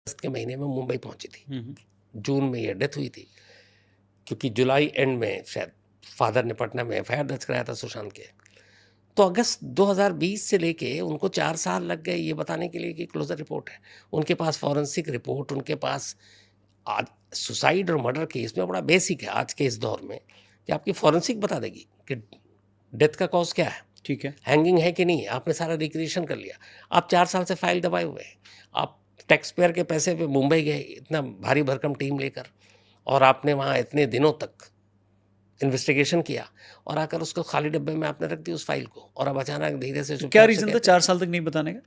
अगस्त के महीने में मुंबई पहुंची थी। हम्म, जून में ये डेथ हुई थी, क्योंकि जुलाई एंड में शायद फादर ने पटना में एफआईआर दर्ज कराया था सुशांत के। तो अगस्त 2020 से लेके उनको 4 साल लग गए ये बताने के लिए कि क्लोजर रिपोर्ट है। उनके पास फॉरेंसिक रिपोर्ट, उनके पास आज सुसाइड और मर्डर केस में बड़ा बेसिक है आज के इस दौर में कि आपकी फॉरेंसिक बता देगी कि डेथ का कॉज क्या है, ठीक है। हैंगिंग है कि नहीं। आपने सारा रिक्रिएशन कर लिया, आप 4 साल से फाइल दबाए हुए हैं, आप टैक्स पेयर के पैसे पे मुंबई गए इतना भारी भरकम टीम लेकर, और आपने वहाँ इतने दिनों तक इन्वेस्टिगेशन किया और आकर उसको खाली डब्बे में आपने रख दी उस फाइल को, और अब अचानक धीरे से तो क्या चुपचाप से रीजन था कहते 4 हैं साल तक नहीं बताने का?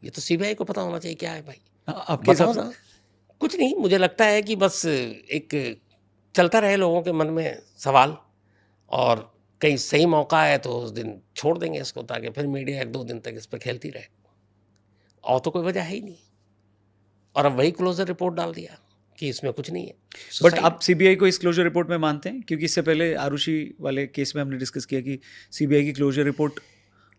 ये तो सीबीआई को पता होना चाहिए क्या है भाई, आपके हिसाब बताओ से? ना। कुछ नहीं, मुझे लगता है कि बस एक चलता रहे लोगों के मन में सवाल, और कहीं सही मौका है तो उस दिन छोड़ देंगे इसको, ताकि फिर मीडिया 1-2 दिन तक इस पर खेलती रहे, और तो कोई वजह है ही नहीं। और अब वही क्लोजर रिपोर्ट डाल दिया कि इसमें कुछ नहीं है। बट सुसाइड आप सीबीआई को इस क्लोजर रिपोर्ट में मानते हैं? क्योंकि इससे पहले आरुषि वाले केस में हमने डिस्कस किया कि सीबीआई की क्लोजर रिपोर्ट,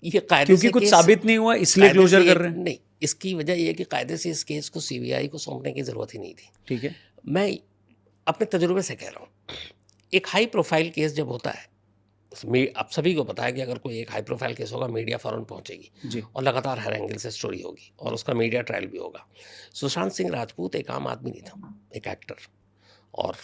ये कायदे क्योंकि से कुछ केस, साबित नहीं हुआ इसलिए कायदे क्लोजर से कर रहे हैं। नहीं, इसकी वजह ये है कि कायदे से इस केस को सीबीआई को सौंपने की जरूरत ही नहीं थी। ठीक है। मैं अपने तजुर्बे से कह रहा हूँ, एक हाई प्रोफाइल केस जब होता है, आप सभी को पता है कि अगर कोई एक हाई प्रोफाइल केस होगा मीडिया फौरन पहुंचेगी जी। और लगातार हर एंगल से स्टोरी होगी और उसका मीडिया ट्रायल भी होगा। सुशांत सिंह राजपूत एक आम आदमी नहीं था, एक एक्टर, और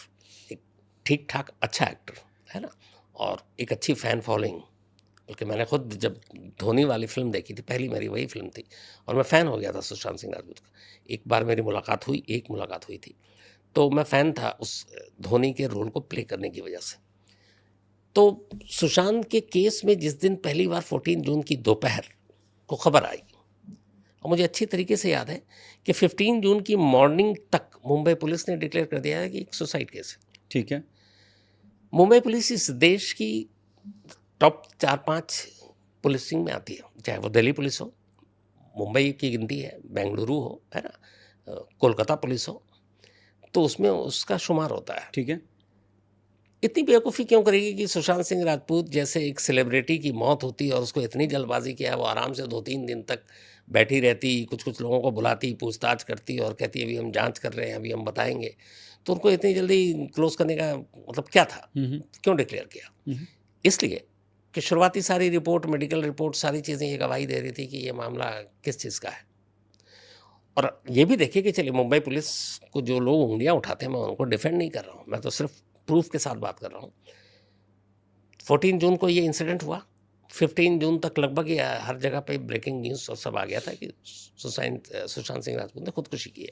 एक ठीक ठाक अच्छा एक्टर है ना, और एक अच्छी फ़ैन फॉलोइंग। बल्कि मैंने खुद जब धोनी वाली फिल्म देखी थी, पहली मेरी वही फिल्म थी, और मैं फ़ैन हो गया था सुशांत सिंह राजपूत का। एक बार मेरी मुलाकात हुई, एक मुलाकात हुई थी, तो मैं फ़ैन था उस धोनी के रोल को प्ले करने की वजह से। तो सुशांत के केस में जिस दिन पहली बार 14 जून की दोपहर को खबर आई, और मुझे अच्छी तरीके से याद है कि 15 जून की मॉर्निंग तक मुंबई पुलिस ने डिक्लेयर कर दिया है कि एक सुसाइड केस है। ठीक है। मुंबई पुलिस इस देश की टॉप 4-5 पुलिसिंग में आती है, चाहे वो दिल्ली पुलिस हो, मुंबई की गिनती है, बेंगलुरु हो, है ना, कोलकाता पुलिस हो, तो उसमें उसका शुमार होता है। ठीक है। इतनी बेवकूफ़ी क्यों करेगी कि सुशांत सिंह राजपूत जैसे एक सेलिब्रिटी की मौत होती और उसको इतनी जल्दबाजी किया, वो आराम से 2-3 दिन तक बैठी रहती, कुछ-कुछ लोगों को बुलाती, पूछताछ करती और कहती अभी हम जाँच कर रहे हैं, अभी हम बताएँगे। तो उनको इतनी जल्दी क्लोज़ करने का मतलब क्या था? क्यों डिक्लेयर किया? इसलिए कि शुरुआती सारी रिपोर्ट, मेडिकल रिपोर्ट, सारी चीज़ें ये गवाही दे रही थी कि ये मामला किस चीज़ का है। और ये भी देखिए कि चलिए मुंबई पुलिस को जो लोग उँगलियाँ उठाते हैं, मैं उनको डिफेंड नहीं कर रहा हूँ, मैं तो सिर्फ प्रूफ के साथ बात कर रहा हूँ। 14 जून को ये इंसिडेंट हुआ, 15 जून तक लगभग ये हर जगह पे ब्रेकिंग न्यूज़ और सब आ गया था कि सुशांत सिंह राजपूत ने खुदकुशी की है।